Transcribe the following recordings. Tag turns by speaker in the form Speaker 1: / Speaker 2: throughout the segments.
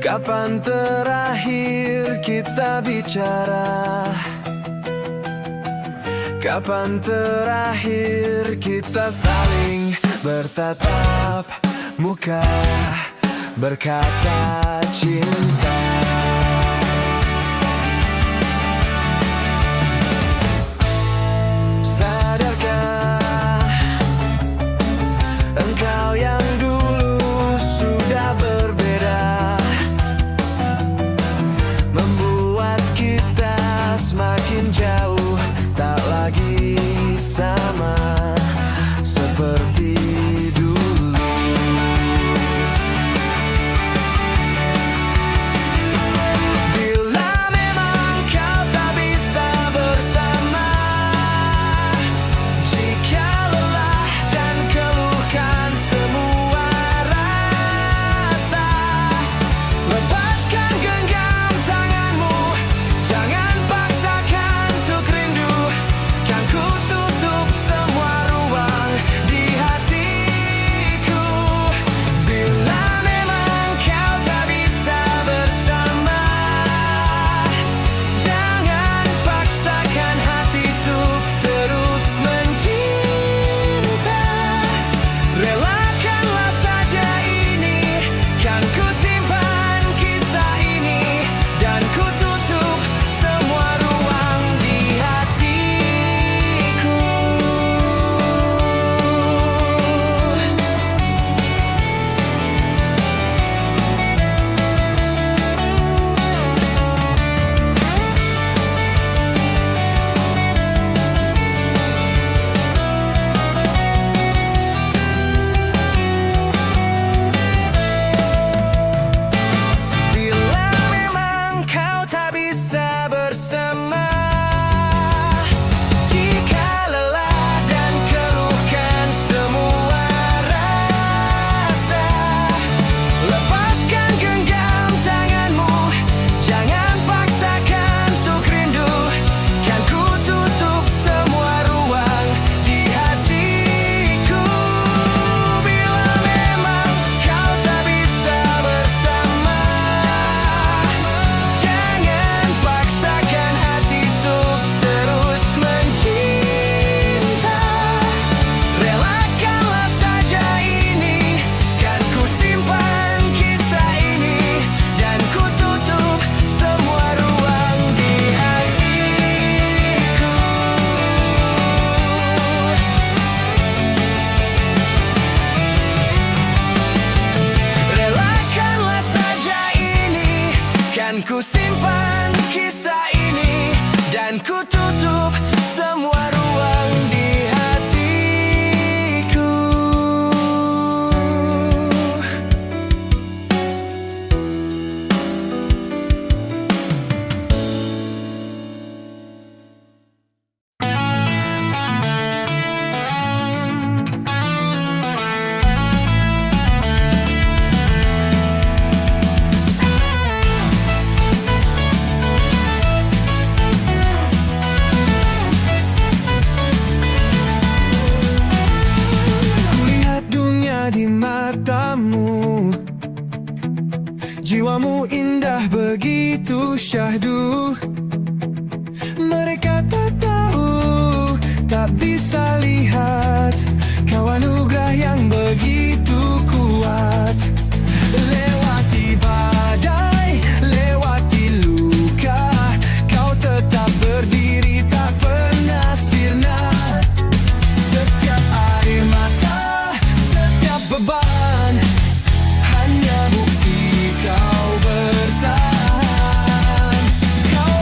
Speaker 1: Kapan terakhir kita bicara? Kapan terakhir kita saling bertatap muka, berkata cinta? Sadarkah engkau yang dulu sudah berbeda, membuat kita semakin jauh, tak lagi sama seperti dulu. Bila memang kau tak bisa bersama, jika lelah dan keluhkan semua rasa, lepaskan genggam tanganmu, jangan paksakan untuk rindu. Kan ku tutup semua ruang di hatiku. Bila memang kau tak bisa bersama, jangan paksakan hati untuk terus mencinta. Relakanlah saja ini, kan ku simpan kisah ini, dan ku tutup semua ruang di hatiku. Bila memang kau tak bisa bersama, jika lelah dan keluhkan semua rasa, lepaskan genggam tanganmu, jangan paksakan untuk rindu. Kan ku tutup semua ruang di hatiku. Bila memang kau tak bisa bersama, jangan paksakan hati untuk terus mencinta. Relakanlah saja ini, kan ku simpan kisah ini, dan ku tutup semua ruang di hatiku. Relakanlah saja ini, kan ku simpan kisah ini, dan ku tutup semua ruang di hatiku. Kulihat dunia di matamu, jiwamu indah begitu syahdu. Mereka tak tahu, tak bisa lihat kau anugerah yang begitu kuat. Lewati badai, lewati luka, kau tetap berdiri, tak pernah sirna. Setiap air mata, setiap beban, hanya bukti kau bertahan. Kau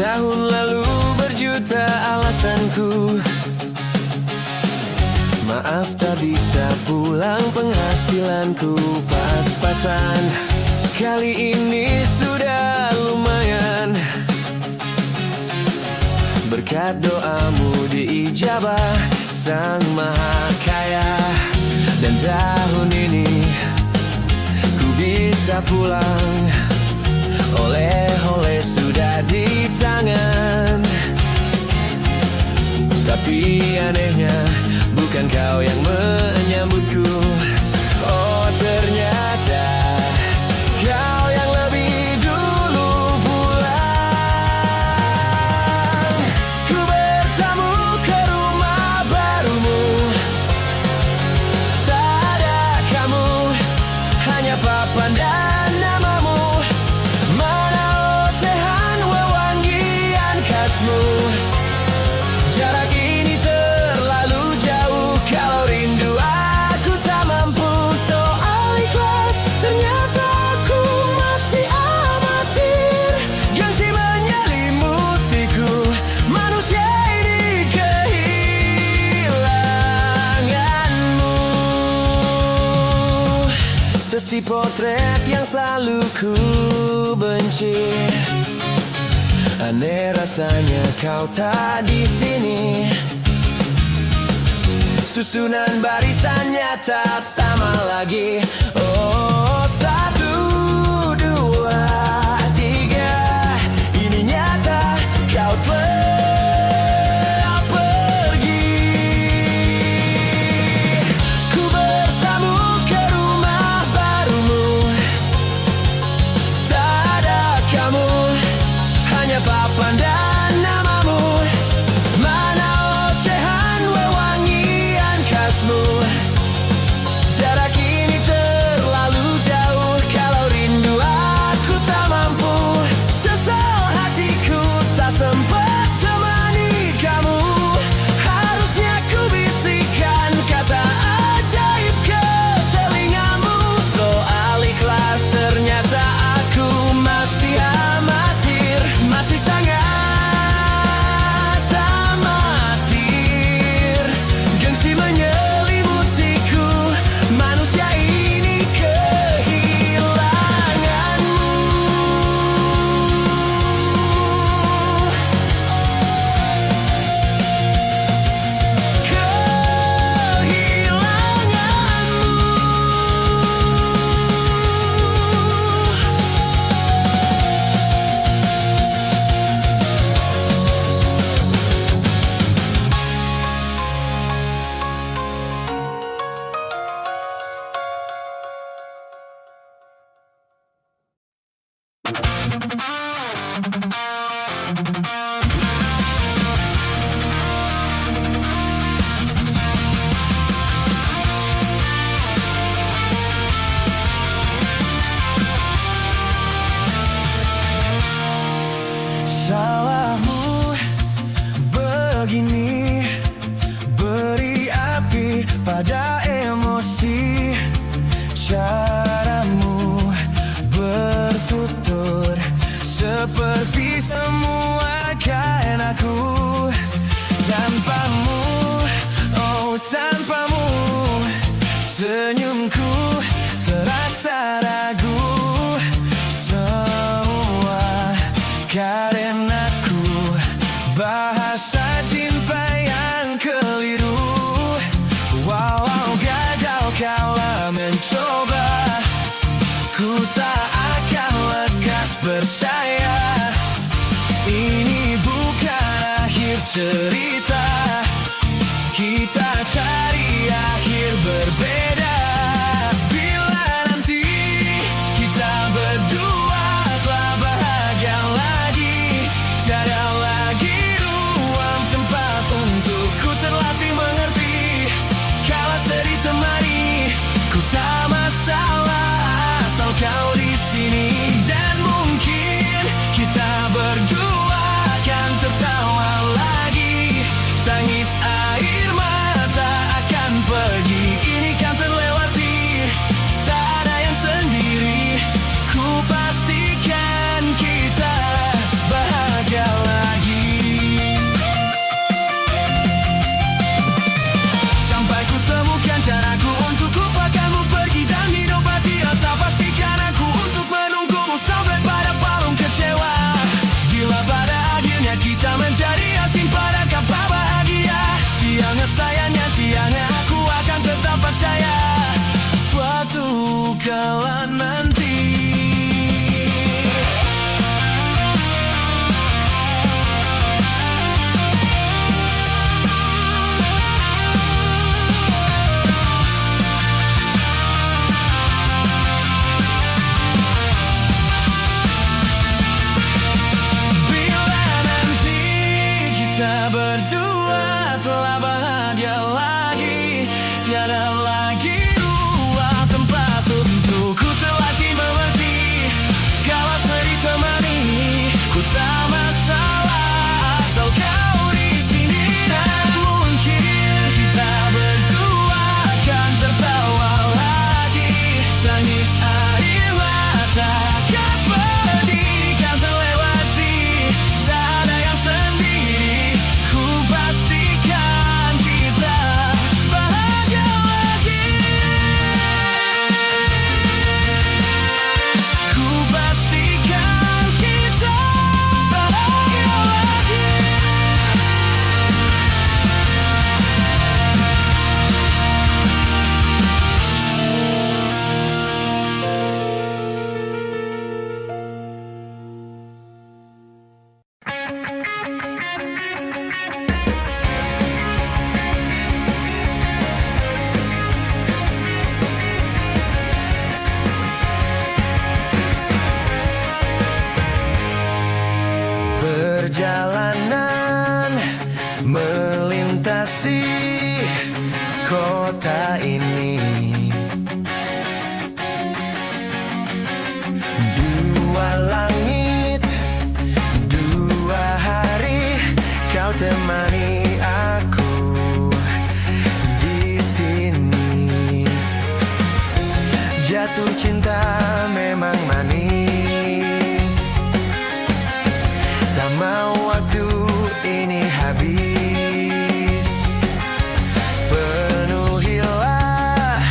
Speaker 1: Tahun lalu berjuta alasanku, maaf tak bisa pulang, penghasilanku pas-pasan. Kali ini sudah lumayan, berkat doamu diijabah Sang Maha Kaya. Dan tahun ini ku bisa pulang, oleh-oleh sudah di tangan. Tapi anehnya bukan kau yang menyambutku. Oh ternyata kau yang lebih dulu pulang. Ku bertamu ke rumah barumu, tak ada kamu, hanya papan dan namamu. Mana ocehan wewangian khasmu, jarak ini terlalu jauh. Kalau rindu aku tak mampu. Soal ikhlas ternyata aku masih amatir. Gengsi menyelimutiku, manusia ini kehilanganmu. Sesi potret yang selalu ku benci, aneh rasanya kau tak di sini. Susunan barisannya tak sama lagi. Oh 1, 2, 3, ini nyata kau telah pergi. Ku bertamu ke rumah barumu, tak ada kamu, hanya papan dan namamu. Mana ocehan wewangian khasmu, jarak ini terlalu jauh. Kalau rindu aku tak mampu. Sesal hatiku tak sempat temani kamu. Harusnya ku bisikan kata ajaib ke telingamu. Soal ikhlas ternyata aku masih amatir, masih sangat amatir. Gengsi menyelimutiku, manusia ini kehilanganmu. Salahmu begini, beri api pada emosi. Caramu bertutur seperti semua kan aku. Tanpamu, oh tanpamu, senyumku terasa ragu. Semua karenaku, bahasa cinta yang keliru. Walau gagal kala mencoba, ku tak akan lekas percaya. Ini bukan akhir cerita, kita cari akhir berbeda. Bila nanti kita berdua telah bahagia lagi, tiada lagi ruang tempat untuk ku terlatih mengerti. Kala sedih temani, ku tak masalah asal kau di sini. Dan mungkin kita berdua akan tertawa lagi, tangis air mata akan pergi. Ini kan perjalanan melintasi kota ini. Dua langit, dua hari, kau temani aku di sini. Jatuh cinta memang manis, tak mau waktu ini habis. Penuhilah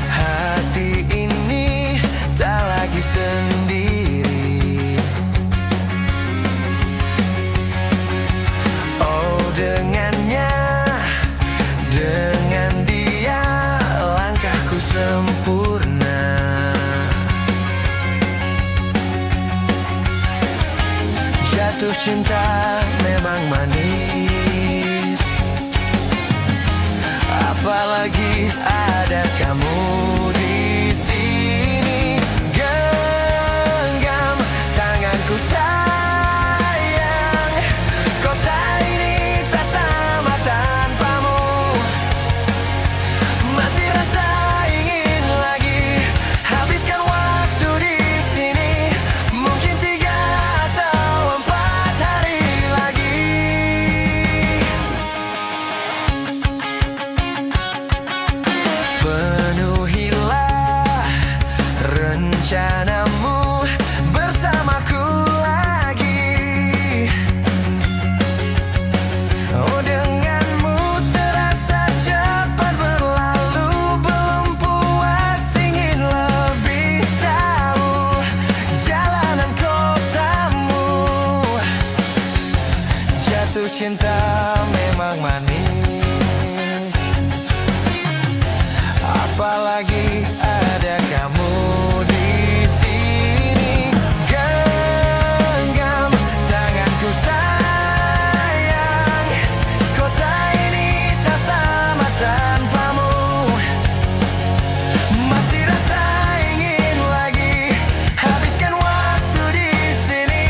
Speaker 1: hati ini, tak lagi sendiri. Oh, dengannya, dengan dia langkahku sempurna. Jatuh cinta memang manis, apalagi ada kamu di sini. Genggam tanganku sayang, kota ini tak sama tanpamu. Masih rasa ingin lagi habiskan waktu di sini. Mungkin 3 atau 4 hari lagi. Penuhilah rencanamu bersamaku lagi. Oh, denganmu terasa cepat berlalu. Belum puas ingin lebih tahu jalanan kotamu. Jatuh cinta memang manis, apalagi ada kamu di sini. Genggam tanganku sayang, kota ini tak sama tanpamu. Masih rasa ingin lagi habiskan waktu di sini.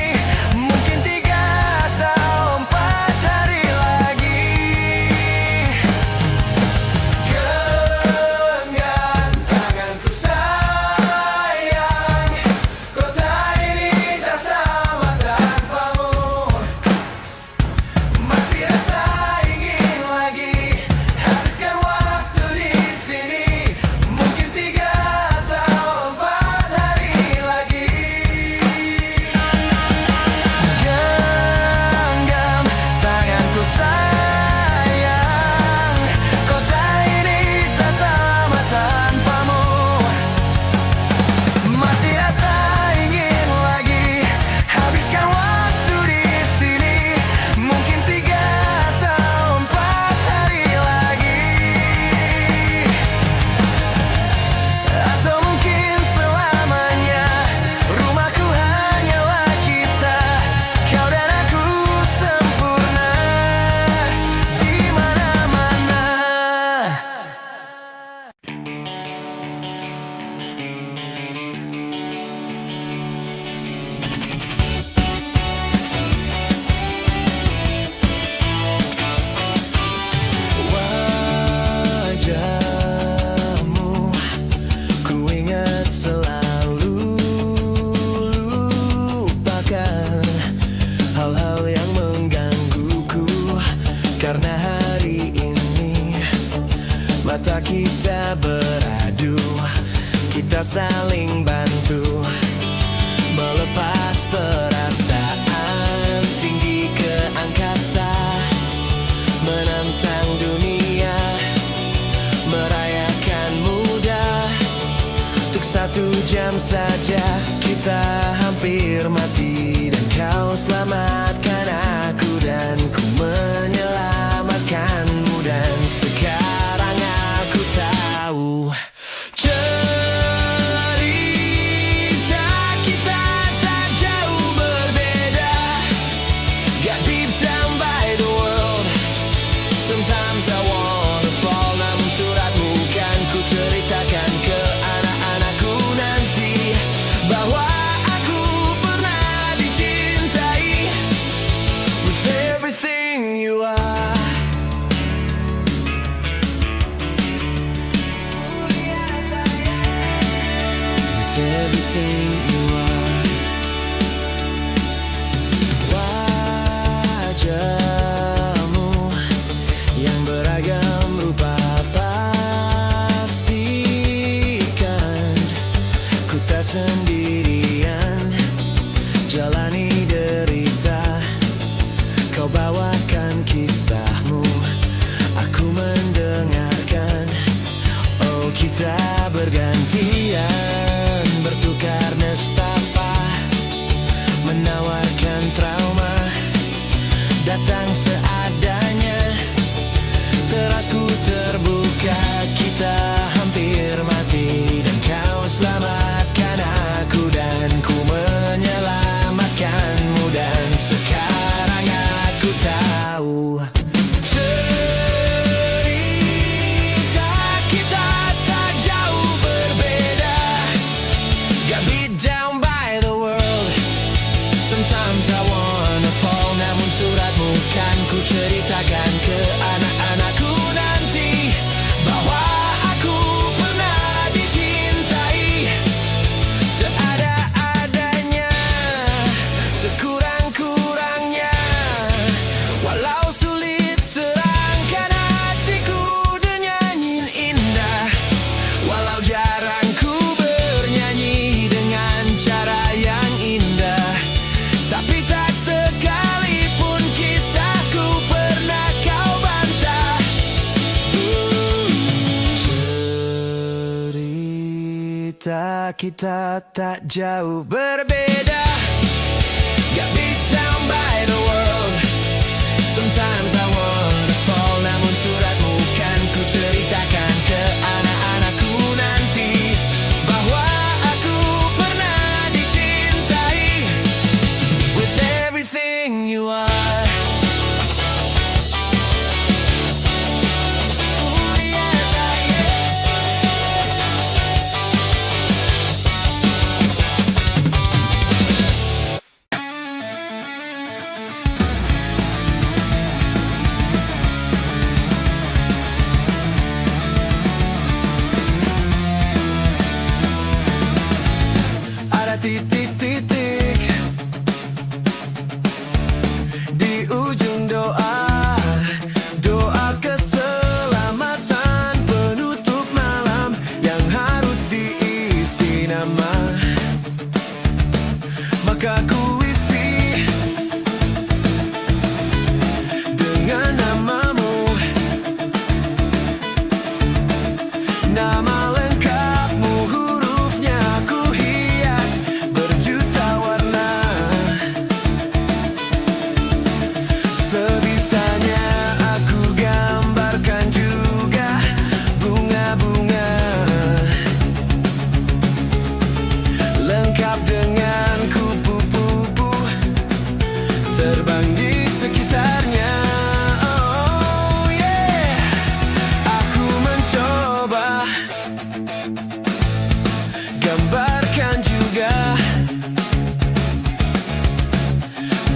Speaker 1: Mungkin 3 atau 4 hari lagi. Genggam tanganku sayang, kota ini tak sama tanpamu. Masih rasa ingin lagi habiskan waktu di sini. Mungkin 3 atau 4 hari lagi. Genggam tanganku sayang, kota ini tak sama tanpamu. Masih rasa ingin lagi habiskan waktu di sini. Mungkin 3 atau 4 hari lagi. Atau mungkin selamanya. Rumahku hanyalah kita, kau dan aku sempurna di mana-mana. Wajahmu ku ingat selalu, lupakan hal-hal yang menggangguku. Karena hari ini mata kita beradu, kita saling bantu melepas perasaan tinggi ke angkasa, menantang dunia, merayakan muda. Untuk 1 jam saja kita hampir mati, dan kau selamatkan aku dan ku menyelamatkanmu. Dan sekarang aku tahu cerita kita tak jauh berbeda. Got beat down by the world, sometimes I wanna fall. Namun suratmu kan ku ceritakan ke anak-anakku nanti, bahwa aku pernah dicintai. kita tak jauh berbeda. Got beat down by the world. Sometimes I wanna fall. Namun suratmu kan ku ceritakan ke anak-anakku nanti bahwa aku pernah dicintai. With everything you are. Fully as I am. Ada titik-titik di ujung doa, doa keselamatan penutup malam yang harus diisi nama. Maka ku isi dengan namamu, nama lengkapmu, hurufnya ku hias berjuta warna. Sebisanya aku gambarkan juga bunga-bunga lengkap dengan kupu-kupu terbang di sekitarnya. Oh yeah, aku mencoba gambarkan juga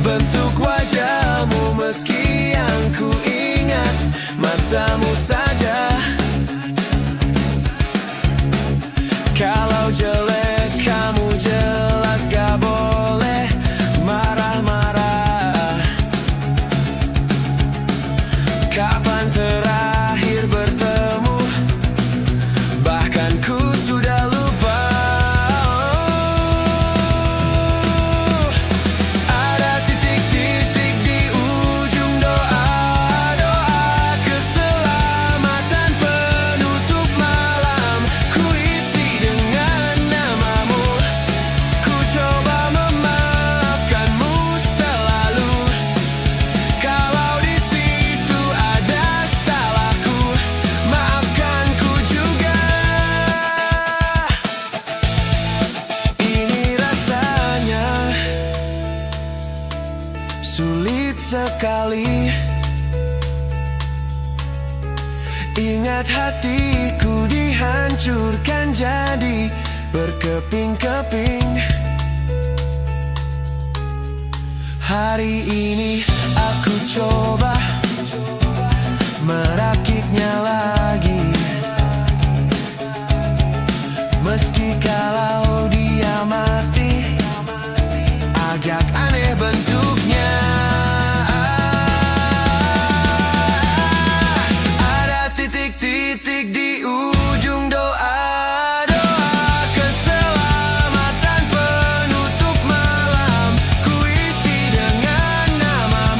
Speaker 1: bentuk wajahmu, meski yang ku ingat matamu saja. Kalau jelek kamu jelas gak boleh marah-marah. Kapan terakhir bertemu? Bahkan ku sudah lupa. Ada titik-titik di ujung doa, doa keselamatan penutup malam. Ku isi dengan namamu, ku coba memaafkanmu selalu. Kalau di situ ada salahku, maafkanku juga. Ini rasanya sulit sekali. Ingat hatiku dihancurkan jadi berkeping-keping. Hari ini aku coba merakitnya lagi. Meski kalau dia mati agak aneh bentuknya. Ada titik-titik di ujung doa, doa keselamatan penutup malam. Ku isi dengan namamu.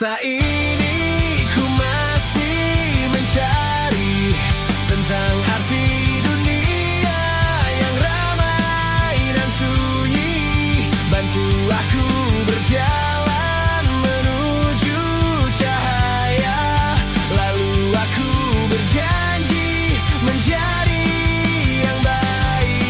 Speaker 1: masa ini ku masih mencari tentang arti dunia yang ramai dan sunyi. Bantu aku berjalan menuju cahaya, lalu aku berjanji menjadi yang baik.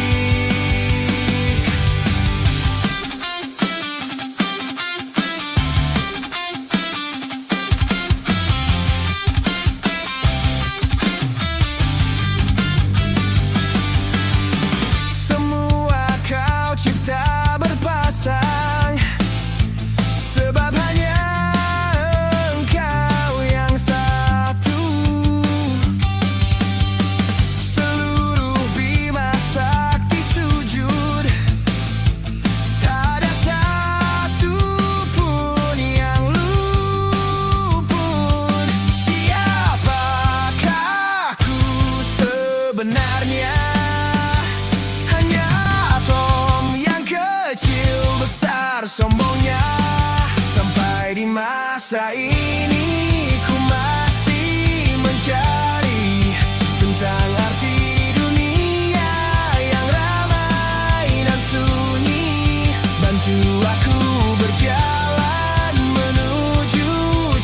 Speaker 1: Semua kau cipta berpasang, sebab hanya engkau yang satu. Seluruh bima sakti sujud, tak ada satu pun yang luput. Siapakah aku sebenarnya? Hanya atom yang kecil besar sombongnya. Sampai di masa ini ku masih mencari tentang arti dunia yang ramai dan sunyi. Bantu aku berjalan menuju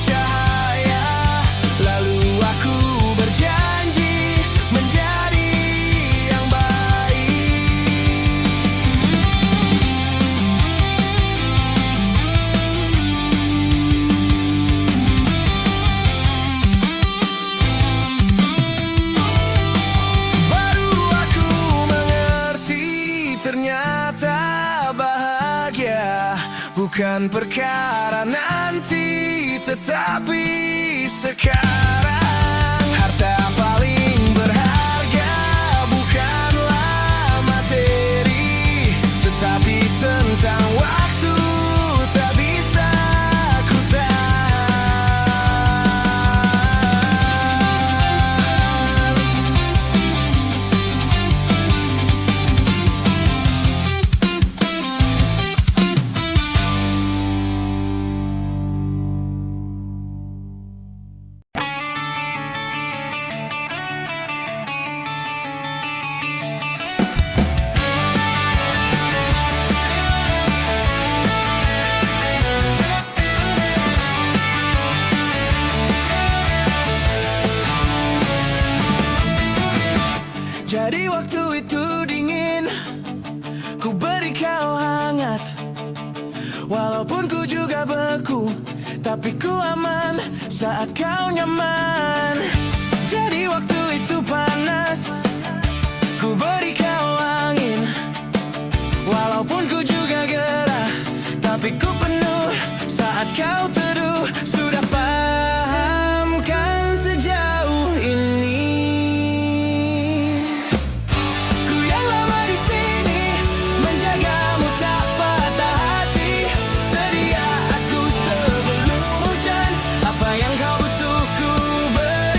Speaker 1: cahaya, lalu aku berjanji menjadi yang baik. Baru aku mengerti ternyata bahagia bukan perkara nanti, tetapi sekarang. Harta paling berharga bukanlah materi, tetapi tentang waktu tak bisa ku tahan. Jadi waktu itu dingin, ku beri kau hangat. Walaupun ku juga beku, tapi ku aman saat kau nyaman. Jadi waktu itu panas, ku beri kau angin. Walaupun ku juga gerah, tapi ku penuh saat kau teduh. Sudah paham kan sejauh ini? Ku yang lama di sini menjagamu tak patah hati. Sedia aku sebelum hujan, apa yang kau butuh ku beri.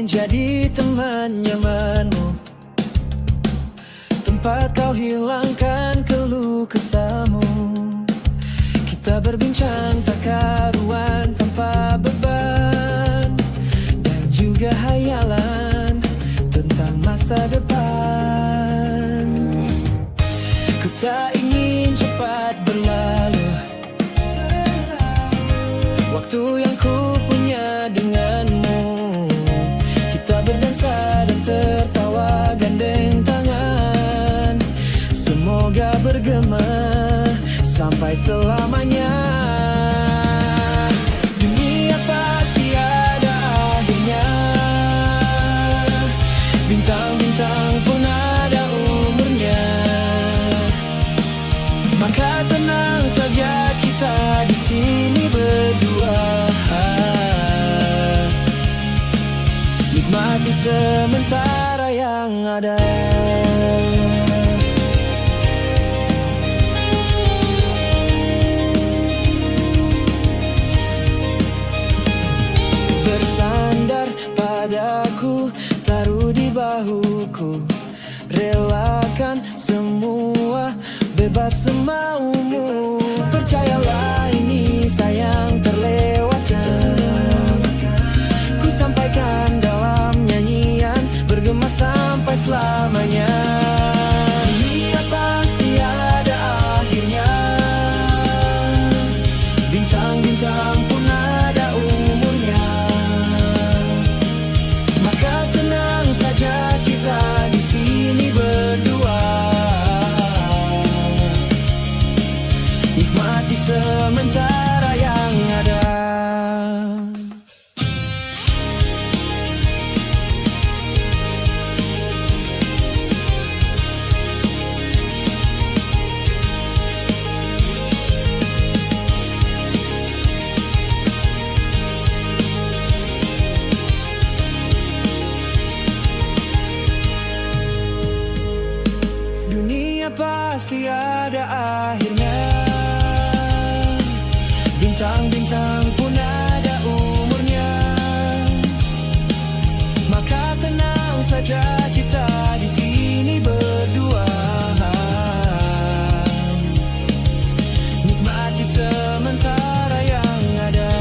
Speaker 1: menjadi teman nyamanmu, tempat kau hilangkan keluh kesahmu. Kita berbincang tak karuan tanpa beban, dan juga hayalan tentang masa depan. Ku tak ingin cepat berlalu waktu yang ku punya denganmu. Kita berdansa dan tertawa gandeng tangan, semoga bergema sampai selamanya. Dunia pasti ada akhirnya, bintang-bintang pun ada umurnya. Maka tenang saja kita di sini berdua, nikmati sementara yang ada. Bersandar padaku, taruh di bahuku, relakan semua, bebas semaumu. Percayalah ini sayang terlewatkan, ku sampaikan dalam nyanyian, bergema sampai selamanya. Dunia pasti ada akhirnya, bintang-bintang pun ada umurnya. Maka tenang saja kita di sini berdua, nikmati sementara yang ada. Dunia pasti ada akhirnya, bintang-bintang pun ada umurnya. Maka tenang saja kita di sini berdua, nikmati sementara yang ada.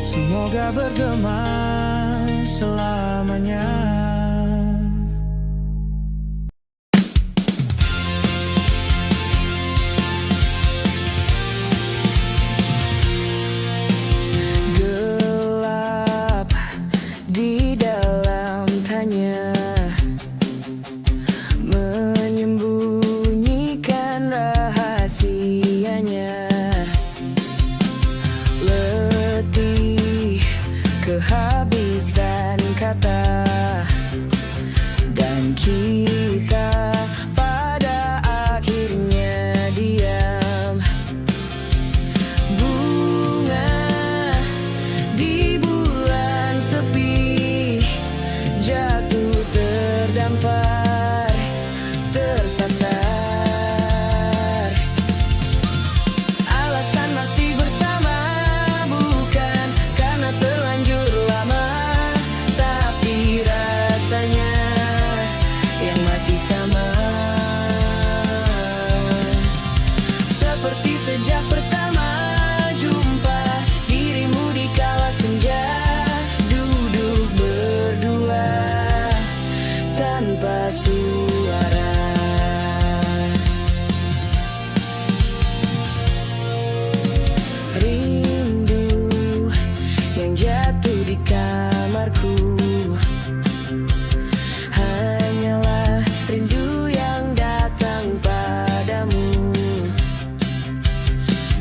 Speaker 1: Semoga bergema selamanya. Gelap di dalam tanya, menyembunyikan rahasianya. Letih kehabisan kata, dan kita pada akhirnya diam. Bunga di bulan sepi jatuh terdampar, tersasar. Alasan masih bersama bukan karena terlanjur lama, tapi rasanya yang masih sama. Seperti sejak pertama jumpa dirimu di kala senja, duduk berdua tanpa suara. Rindu yang jatuh di kamarku hanyalah rindu yang datang padamu.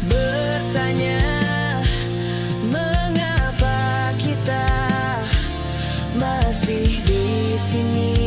Speaker 1: Bertanya mengapa kita masih di sini,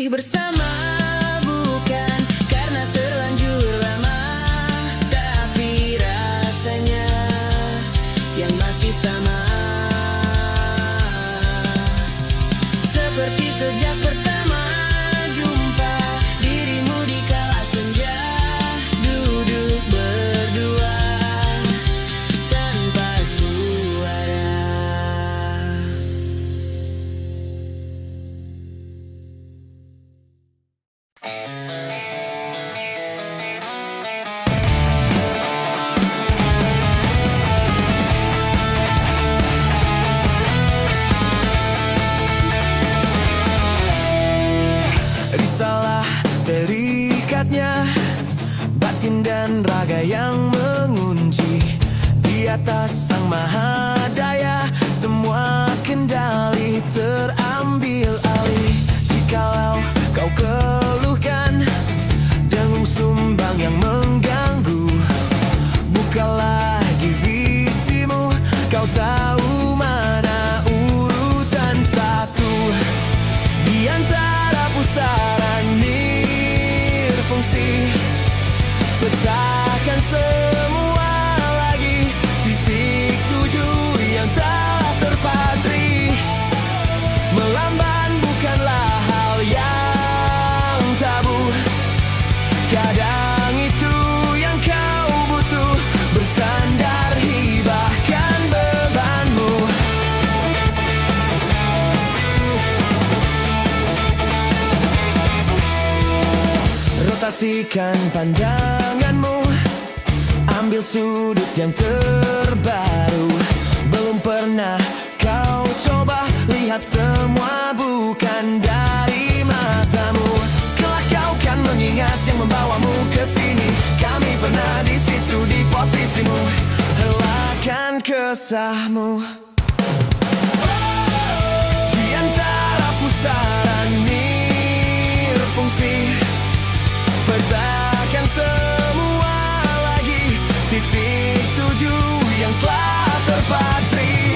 Speaker 2: masih bersama, bukan karena terlanjur lama, tapi rasanya yang masih sama, seperti sejak pertama jumpa dirimu di kala senja, duduk berdua tanpa suara.
Speaker 1: Risalah terikatnya batin dan raga yang mengunci di atas Sang Mahadaya. Semua kendali terambil alih. Jikalau kau keluhkan dengung sumbang yang mengganggu, buka lagi visimu. Kau tahu mana urutan satu di antara pusaran nirfungsi. Petakan semua lagi titik tujuh yang tak terpatri. Melamban bukanlah hal yang tabu. Kadang itu yang kau butuh, bersandar hibahkan bebanmu. Rotasikan pandanganmu, ambil sudut yang terbaru. Belum pernah kau coba lihat semua bukan dari matamu. Kelak kau kan mengingat yang membawamu ke sini. Kami pernah di situ di posisimu. Helakan kesahmu di antara pusaran nirfungsi. Petakan semua lagi titik tujuh yang telah terpatri.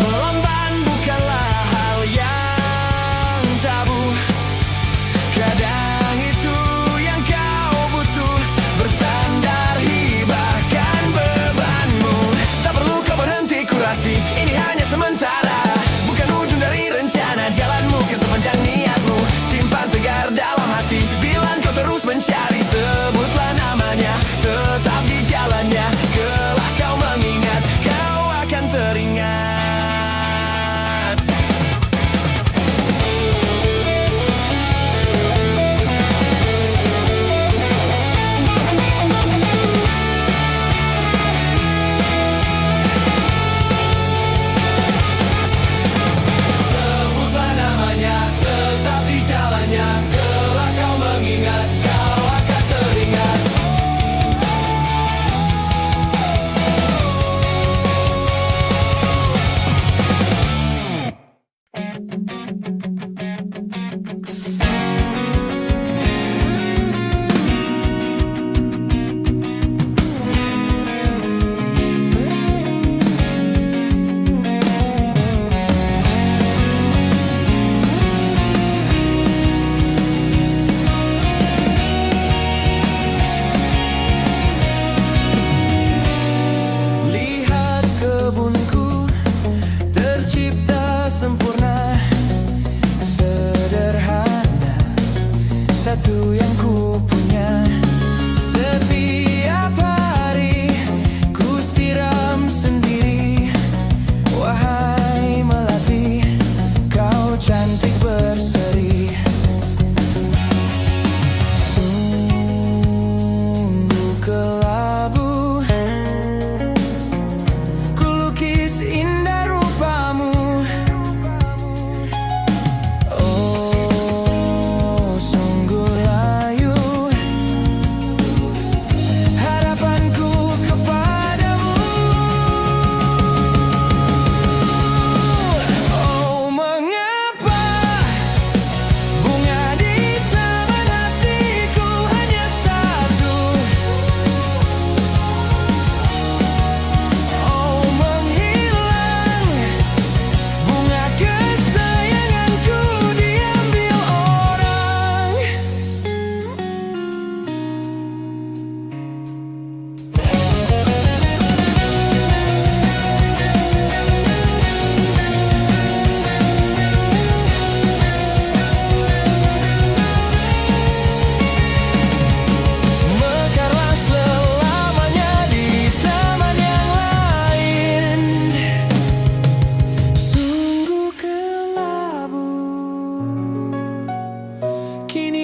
Speaker 1: Melamban bukanlah hal yang tabu. Kadang itu yang kau butuh, bersandar hibahkan bebanmu. Tak perlu kau berhenti kurasi, ini hanya sementara. Bukan ujung dari rencana jalanmu ke sepanjang niatmu. Simpan tegar dalam hati, bila kau terus mencari, sebutlah namanya, tetap di jalannya. Kelak kau mengingat, kau akan teringat. Sebutlah namanya, tetap di jalannya. Kelak kau mengingat, kau akan teringat. Lihat kebunku tercipta sempurna, sederhana, satu yang ku punya. Setiap hari ku siram sendiri. Wahai melati, kau cantik berseri. Sungguh kelabu ku lukis indah rupamu. Oh, sungguh layu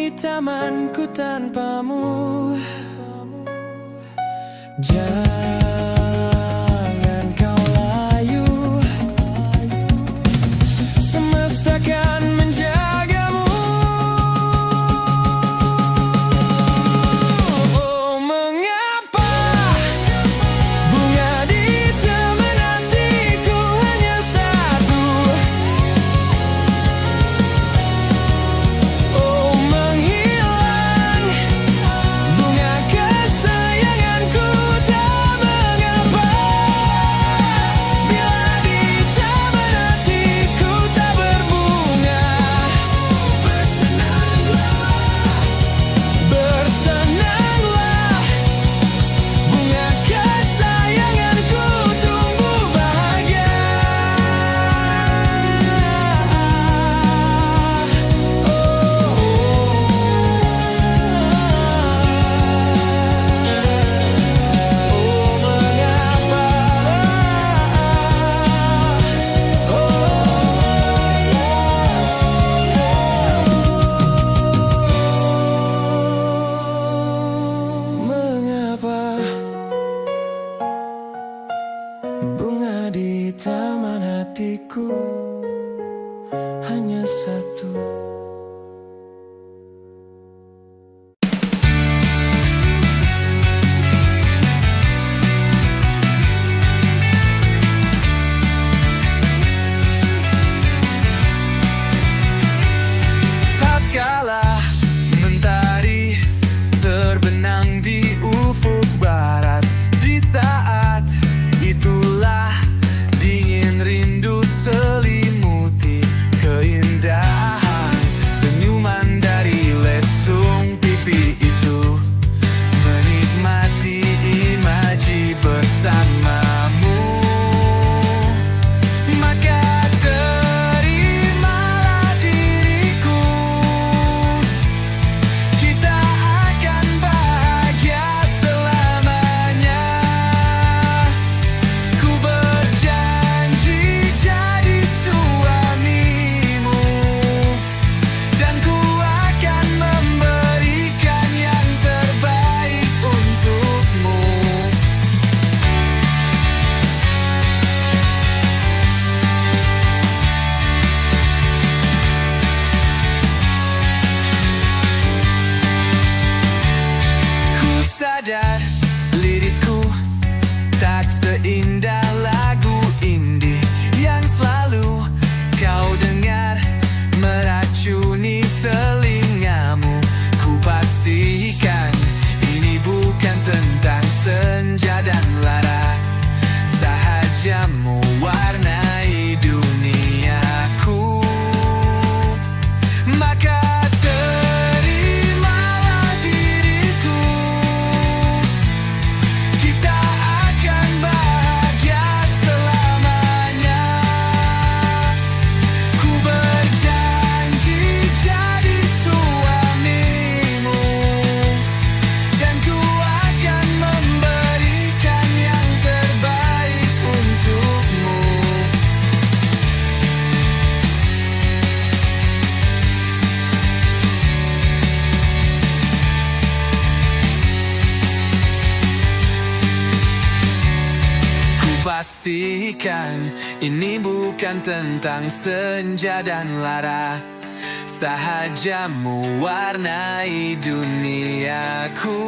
Speaker 1: di tamanku tanpamu. Jangan kau layu, semesta kan menjagamu. Oh, mengapa bunga di taman hatiku hanya satu? Oh, menghilang bunga kesayanganku, tak mengapa. Bila di taman hatiku tak berbunga, bersenanglah, bunga kesayanganku tumbuh bahagia. Mengapa bunga di taman hatiku hanya satu? Tatkala mentari terbenang di ufuk barat, di saat itulah dingin rindu selimuti keindahan senyuman dari lesung pipi itu, menikmati imaji bersamamu. Maka terimalah diriku, kita akan bahagia selamanya. Ku berjanji jadi suamimu, dan ku akan memberikan yang terbaik untukmu. Ku sadar lirikku tak seindah lagu indie yang selalu kau dengar meracuni telingamu. Ku pastikan ini bukan tentang senja dan lara, sahaja mewarnai duniaku. Maka terimalah diriku, kita akan bahagia selamanya. Ku berjanji jadi suamimu, dan ku akan memberikan yang terbaik untukmu. Ku pastikan ini bukan tentang senja dan lara, sahaja mewarnai duniaku.